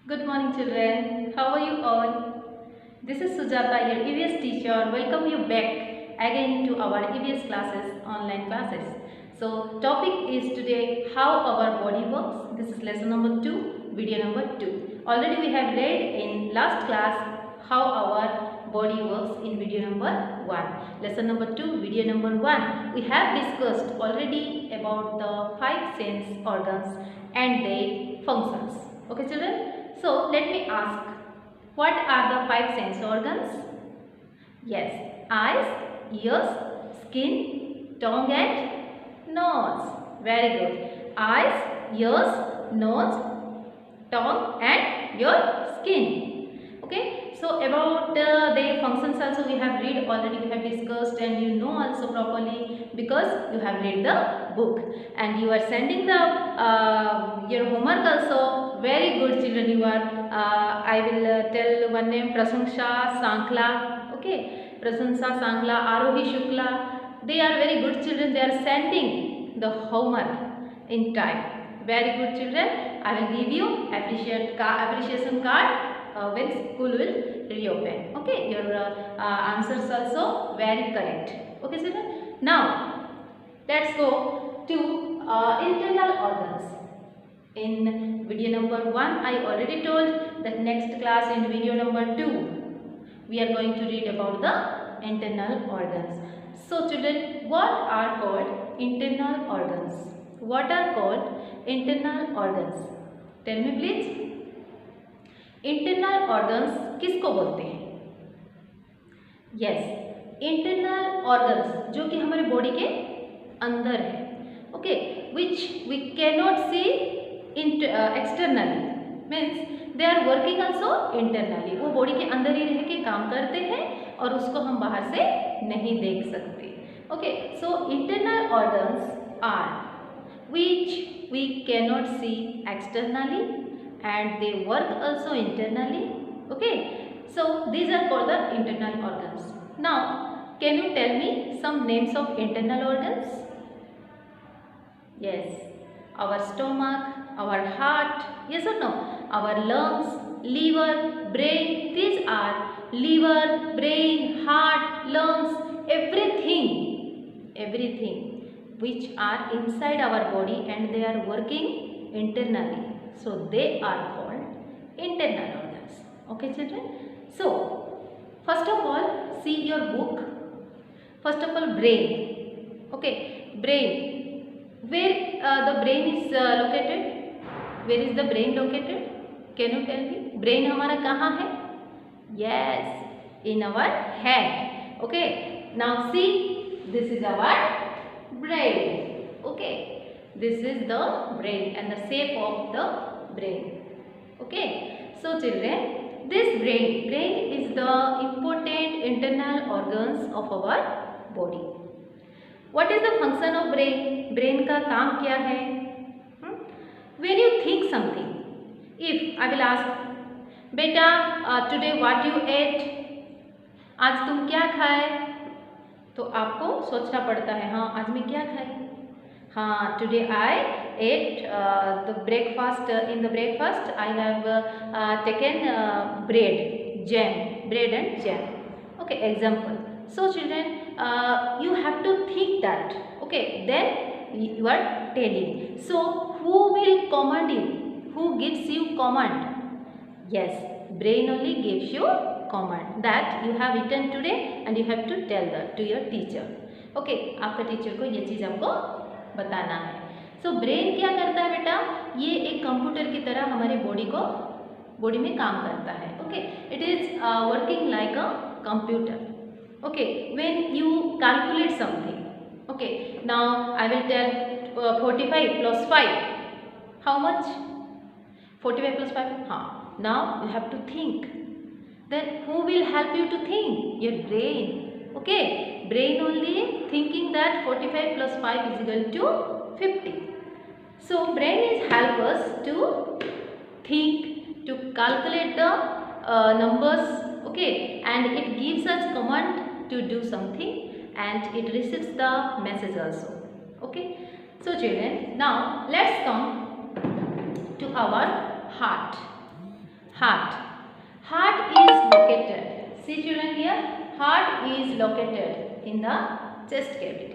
Good morning, children. How are you all? This is Sujata, your EVS teacher. Welcome you back again to our EVS classes, online classes. So, topic is today how our body works. This is lesson number 2, video number 2. Already we have read in last class how our body works in video number 1. Lesson number 2, video number 1. We have discussed already about the 5 sense organs and their functions. Okay, children? So, let me ask, what are the 5 sense organs? Yes, eyes, ears, skin, tongue and nose. Very good. Eyes, ears, nose, tongue and your skin. Okay. So, about their functions also we have read already, we have discussed, and you know also properly because you have read the book and you are sending the your homework also. Very good, children. You are I will tell one name, Prasansha Sankla. Okay, Prasansha Sankla, Arohi Shukla. They are very good children. They are sending the homework in time. Very good, children. I will give you appreciation card when school will reopen. Okay, your answers also very correct. Okay, children. Now let's go to internal organs. In video number 1, I already told that next class in video number 2, we are going to read about the internal organs. So children, what are called internal organs? What are called internal organs? Tell me please. Internal organs किसको बोलते हैं? Yes, internal organs जो कि हमारे body के अंदर है. Okay, which we can not see externally, means they are working also internally. वो बॉडी के अंदर ही रह के काम करते हैं और उसको हम बाहर से नहीं देख सकते. Okay, so internal organs are which we can not see externally and they work also internally. Okay, so these are called the internal organs. Now can you tell me some names of internal organs? Yes, our stomach, our heart, yes or no, our lungs, liver, brain. These are liver, brain, heart, lungs, everything which are inside our body and they are working internally. So they are called internal organs. Okay, children. So first of all, see your book. First of all, brain. Okay, brain. Where the brain is located? Where is the brain located? Can you tell me? Brain हमारा कहाँ है? Yes, in our head. Okay. Now see, this is our brain. Okay. This is the brain and the shape of the brain. Okay, so children, this brain is the important internal organs of our body. What is the function of brain? Brain का काम क्या है? When you think something, if I will ask, बेटा today what you ate? आज तुम क्या खाए? तो आपको सोचना पड़ता है, हाँ आज मैं क्या खाई? हाँ, today I ate the breakfast. In the breakfast, I have taken bread and jam. Okay, example. So children, you have to think that. Okay, then you are telling. So who will command you? Who gives you command? Yes, brain only gives you command that you have eaten today and you have to tell that to your teacher. Okay, आपका teacher को ये चीज़ आपको बताना है. So brain क्या करता है बेटा? ये एक कंप्यूटर की तरह हमारी बॉडी में काम करता है. Okay, it is working like a computer. Okay, when you calculate something. Okay, now I will tell 45 plus 5 how much? 45 plus 5. हाँ, now you have to think. Then who will help you to think? Your brain. Okay, brain only thinking that 45 plus 5 is equal to 50. So brain is help us to think, to calculate the numbers. Okay, and it gives us command to do something and it receives the message also. Okay, so children, now let's come to our heart. heart. Heart is located. See children here, heart is located in the chest cavity.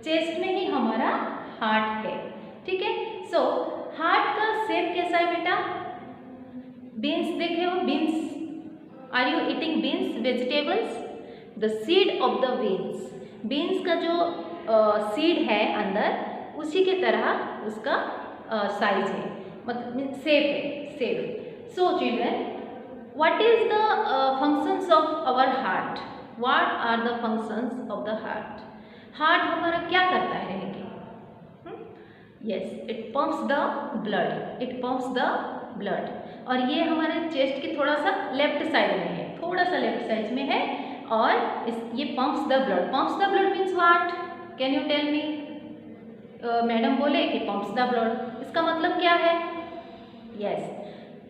Chest में ही हमारा heart है, ठीक है। So heart का shape कैसा है बेटा? Beans देखे हो, beans, are you eating beans, vegetables? The seed of the beans, beans का जो सीड है अंदर, उसी के तरह उसका साइज है, मतलब शेप है, shape. So children, what is the functions of our heart? What are the functions of the heart? Heart हमारा क्या करता है? Yes, it pumps the blood, it pumps the blood. और ये हमारे चेस्ट के थोड़ा सा लेफ्ट साइड में है, थोड़ा सा लेफ्ट साइड में है, और ये pumps the blood. Pumps the blood means what? Can you tell me? Madam बोले कि पंप्स द ब्लड, इसका मतलब क्या है? यस,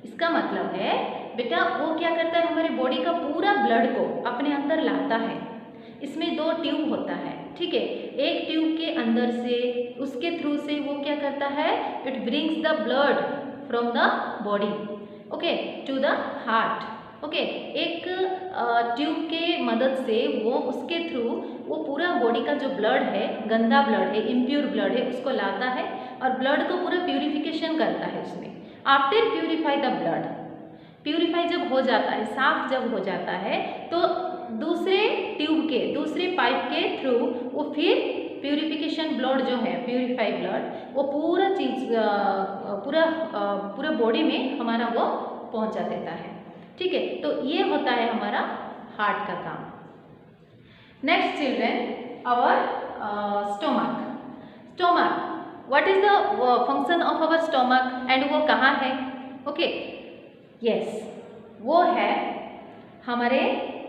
इसका मतलब है बेटा वो क्या करता है, हमारी बॉडी का पूरा ब्लड को अपने अंदर लाता है। इसमें दो ट्यूब होता है, ठीक है। एक ट्यूब के अंदर से, उसके थ्रू से वो क्या करता है, it brings the blood from the body, okay, to the heart, okay. एक ट्यूब के मदद से वो उसके थ्रू वो पूरा बॉडी का जो ब्लड है, गंदा ब्लड है, इम्प्योर ब्लड है, उसको लाता है और ब्लड को पूरा प्यूरिफिकेशन करता है उसमें। After purify the blood, purify जब हो जाता है, साफ जब हो जाता है, तो दूसरे ट्यूब के, दूसरे पाइप के थ्रू वो फिर प्यूरिफिकेशन ब्लड जो है, प्यूरिफाई ब्लड, वो पूरा चीज पूरा बॉडी में हमारा वो पहुंचा देता है, ठीक है। तो ये होता है हमारा हार्ट का काम। Next children, our stomach. Stomach, what is the function of our stomach and वो कहाँ है? ओके, यस, वो है हमारे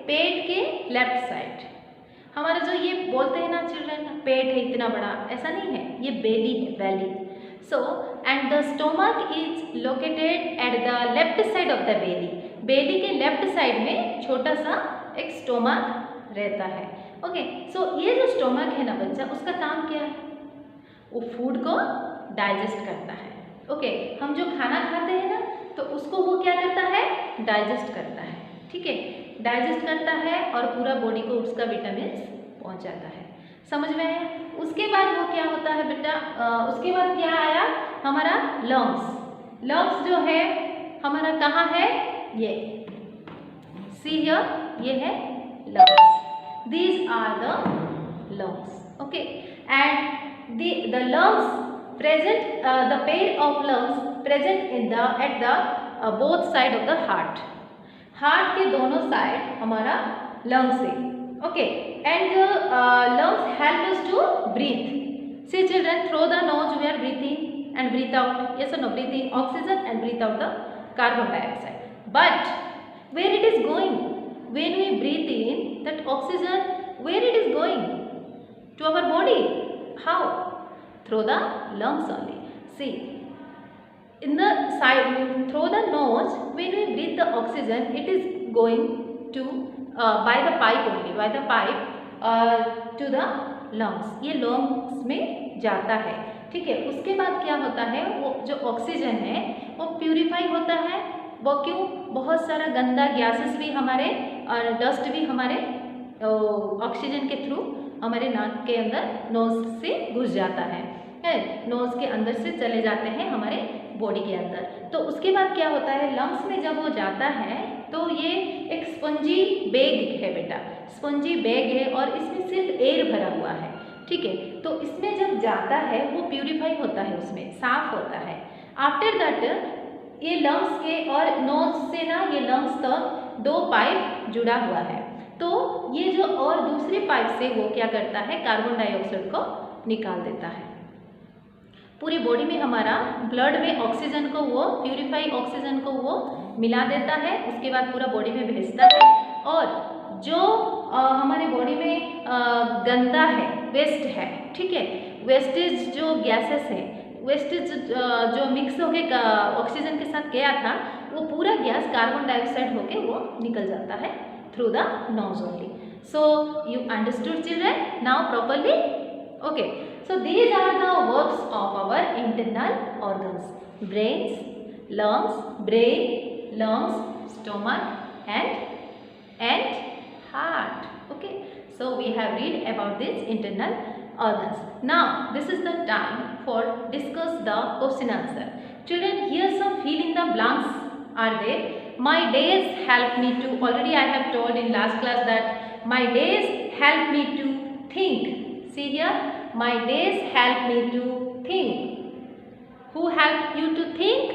पेट के लेफ्ट साइड। हमारा जो ये बोलते हैं ना चिल्ड्रन, पेट है इतना बड़ा, ऐसा नहीं है, ये बेली है, belly. So and the stomach is located at the left side of the belly. Belly के लेफ्ट साइड में छोटा सा एक स्टोमक रहता है, ओके। सो ये जो स्टोमक है ना बच्चा, उसका काम क्या है? वो फूड को डाइजेस्ट करता है, ओके। हम जो खाना खाते हैं ना, तो उसको वो क्या करता है, डाइजेस्ट करता है, ठीक है, डाइजेस्ट करता है और पूरा बॉडी को उसका विटामिन पहुंचाता है। समझ में है? उसके बाद वो क्या होता है बेटा, उसके बाद क्या आया हमारा लंग्स। लंग्स जो है हमारा कहाँ है? ये सी हियर, ये है lungs. These are the lungs, okay. And the lungs present, the pair of lungs present in the at the both side of the heart. Heart के दोनों साइड हमारा लंग्स है, okay. And lungs help us to breathe. See children, through the nose we are breathing and breathe out, yes और no? Breathe in oxygen and breathe out the carbon dioxide. But where it is going? When we breathe in, that oxygen, where it is going? To our body. How? Through the lungs only. See, in the side, through the nose, when we breathe the oxygen, it is going to by the pipe only, by the pipe to the lungs. ये lungs में जाता है, ठीक है। उसके बाद क्या होता है, वो जो ऑक्सीजन है वो प्यूरिफाई होता है। वो क्यों? बहुत सारा गंदा गैसेस भी हमारे और डस्ट भी हमारे ऑक्सीजन के थ्रू हमारे नाक के अंदर, नोज से घुस जाता है, नोज के अंदर से चले जाते हैं हमारे बॉडी के अंदर। तो उसके बाद क्या होता है, लंग्स में जब वो जाता है तो ये एक स्पंजी बैग है बेटा, स्पंजी बैग है और इसमें सिर्फ एयर भरा हुआ है, ठीक है। तो इसमें जब जाता है वो प्यूरिफाई होता है, उसमें साफ होता है। आफ्टर दैट ये लंग्स के और नोज से ना, ये लंग्स तक दो पाइप जुड़ा हुआ है। तो ये जो और दूसरे पाइप से वो क्या करता है, कार्बन डाइऑक्साइड को निकाल देता है। पूरी बॉडी में हमारा ब्लड में ऑक्सीजन को वो प्यूरिफाई ऑक्सीजन को वो मिला देता है। उसके बाद पूरा बॉडी में भेजता है और जो हमारे बॉडी में गंदा है, वेस्ट है, ठीक है, वेस्टेज जो गैसेस है, वेस्टेज जो मिक्स होके ऑक्सीजन के साथ गया था, वो पूरा गैस कार्बन डाइऑक्साइड होके वो निकल जाता है through the knows only. So you understood children now properly? Okay, so these are the works of our internal organs: brains, lungs, brain, lungs, stomach and heart. Okay, so we have read about these internal organs. Now this is the time for discuss the question answer. Children, here some fill in the blanks are there. My days help me to, already I have told in last class that my days help me to think. See here, my days help me to think. Who help you to think?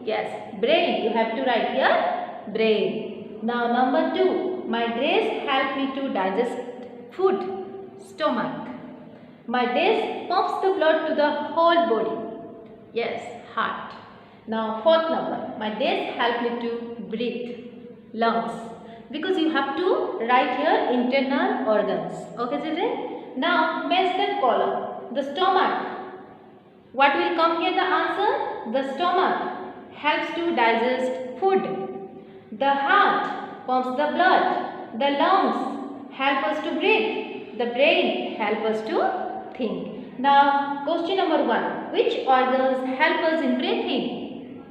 Yes, brain. You have to write here, brain. Now number 2, my days help me to digest food, stomach. My days pumps the blood to the whole body. Yes, heart. Now fourth number, my days help me to breathe, lungs. Because you have to write here internal organs. Okay children? Now match the column. The stomach. What will come here the answer? The stomach helps to digest food. The heart pumps the blood. The lungs help us to breathe. The brain help us to think. Now question number 1. Which organs help us in breathing?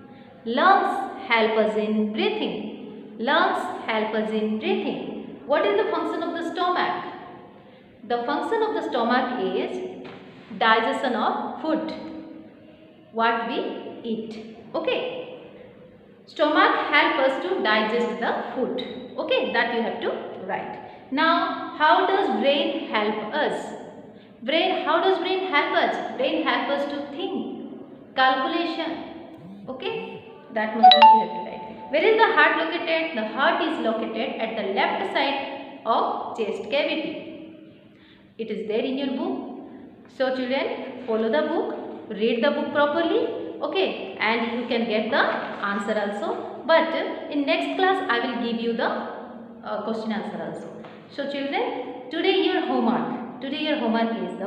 Lungs help us in breathing. Lungs help us in breathing. What is the function of the stomach? The function of the stomach is digestion of food, what we eat. Okay. Stomach help us to digest the food. Okay, that you have to write. Now, how does brain help us? How does brain help us? Brain help us to think, calculation. Okay, that much you have to write. Where is the heart located? The heart is located at the left side of chest cavity. It is there in your book. So children, follow the book, read the book properly. Okay, and you can get the answer also. But in next class, I will give you the question answer also. So children, today your homework is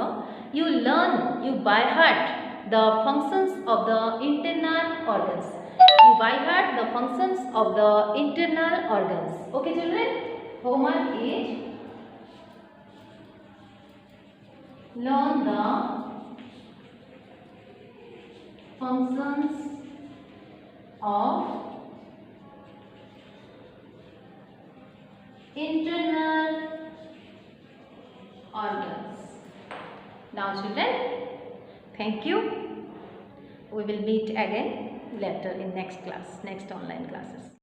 you learn, you by heart the functions of the internal organs. You by heart the functions of the internal organs. Okay children, homework is learn the functions of internal organs. Now children, thank you. We will meet again later in next class, next online classes.